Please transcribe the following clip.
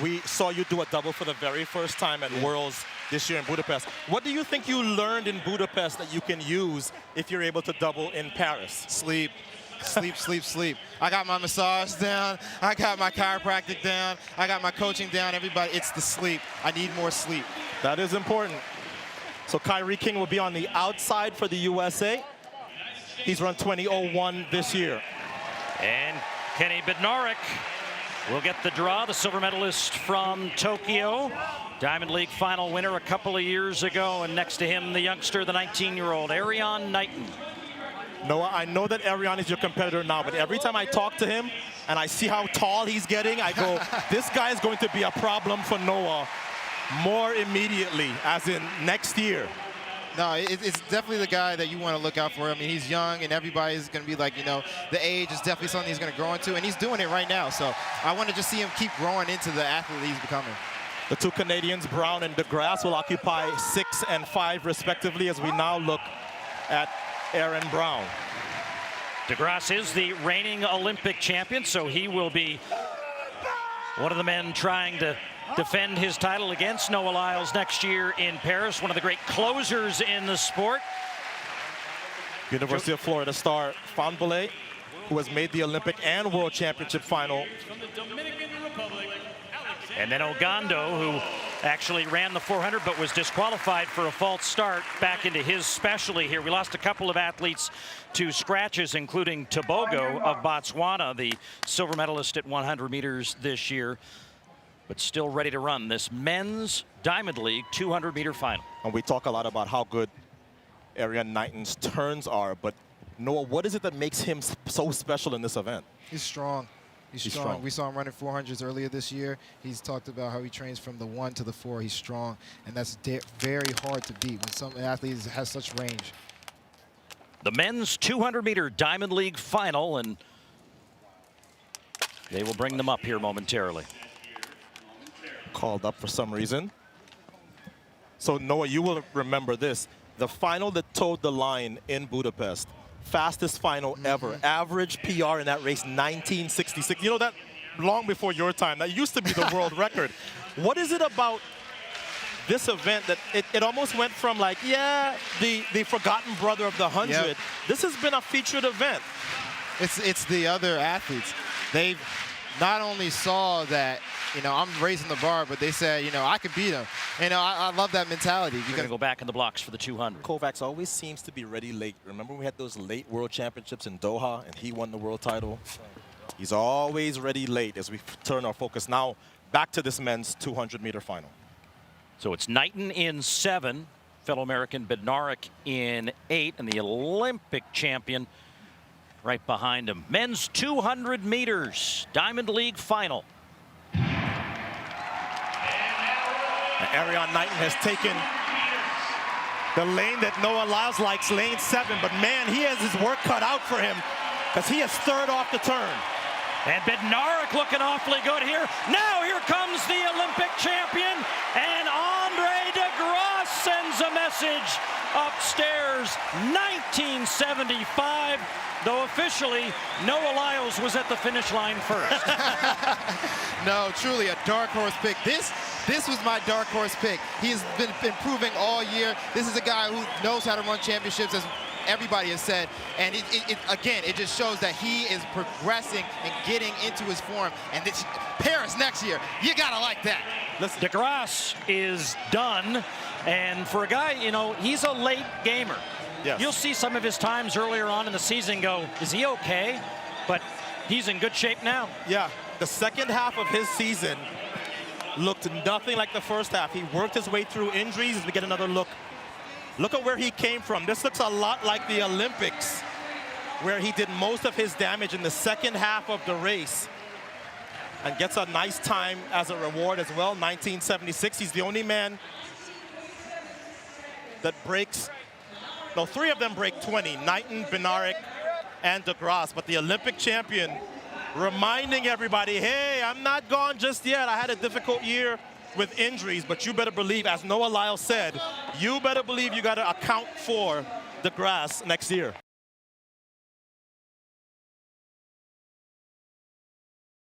We saw you do a double for the very first time at Worlds this year in Budapest. What do you think you learned in Budapest that you can use if you're able to double in Paris? Sleep. Sleep, sleep, sleep. I got my massage down. I got my chiropractic down. I got my coaching down. Everybody, it's the sleep. I need more sleep. That is important. So Kyrie King will be on the outside for the USA. He's run 20.01 this year. And Kenny Bednarek will get the draw, the silver medalist from Tokyo. Diamond League final winner a couple of years ago. And next to him, the youngster, the 19-year-old Erriyon Knighton. Noah, I know that Erriyon is your competitor now, but every time I talk to him and I see how tall he's getting, I go, this guy is going to be a problem for Noah more immediately, as in next year. No, it's definitely the guy that you want to look out for. I mean, he's young, and everybody's going to be like, you know, the age is definitely something he's going to grow into, and he's doing it right now. So I want to just see him keep growing into the athlete he's becoming. The two Canadians, Brown and Grasse, will occupy 6 and 5 respectively as we now look at Aaron Brown. Grasse is the reigning Olympic champion, so he will be one of the men trying to defend his title against Noah Lyles next year in Paris, one of the great closers in the sport. University of Florida star Fonbele, who has made the Olympic and World Championship final. And then Ogando, who actually ran the 400 but was disqualified for a false start back into his specialty here. We lost a couple of athletes to scratches, including Tobogo of Botswana, the silver medalist at 100 meters this year, but still ready to run this men's Diamond League 200-meter final. And we talk a lot about how good Erriyon Knighton's turns are, but Noah, what is it that makes him so special in this event? He's strong. He's strong. We saw him running 400s earlier this year. He's talked about how he trains from the 1 to the 4. He's strong, and that's very hard to beat when some athletes has such range. The men's 200-meter Diamond League final, and they will bring them up here momentarily. Called up for some reason. So Noah, you will remember this. The final that towed the line in Budapest, fastest final ever. Average PR in that race, 1966. You know, that long before your time, that used to be the world record. What is it about this event that it almost went from like, yeah, the forgotten brother of the 100. Yep. This has been a featured event. It's the other athletes. They've not only saw that, you know, I'm raising the bar, but they said, you know, I could beat him. You know, I love that mentality. You're going to go back in the blocks for the 200. Kovacs always seems to be ready late. Remember we had those late world championships in Doha, and he won the world title? He's always ready late as we turn our focus now back to this men's 200-meter final. So it's Knighton in 7, fellow American Bednarek in 8, and the Olympic champion right behind him. Men's 200 meters, Diamond League final. Erriyon Knighton has taken the lane that Noah Lyles likes, lane 7, but man, he has his work cut out for him because he is third off the turn. And Bednarek looking awfully good here. Now here comes the Olympic champion, and Andre de Grasse sends a message upstairs. 1975, though officially Noah Lyles was at the finish line first. No, truly a dark horse pick. This was my dark horse pick. He has been improving all year. This is a guy who knows how to run championships, as everybody has said. And again, it just shows that he is progressing and getting into his form. And this Paris next year, you gotta like that. Listen, de Grasse is done. And for a guy, you know, he's a late gamer. Yes. You'll see some of his times earlier on in the season go, is he okay? But he's in good shape now. Yeah, the second half of his season looked nothing like the first half. He worked his way through injuries as we get another look. Look at where he came from. This looks a lot like the Olympics, where he did most of his damage in the second half of the race and gets a nice time as a reward as well. 1976, he's the only man that breaks, no, 3 of them break 20, Knighton, Bednarek, and de Grasse, but the Olympic champion reminding everybody, hey, I'm not gone just yet. I had a difficult year with injuries, but you better believe, as Noah Lyles said, you better believe you got to account for de Grasse next year.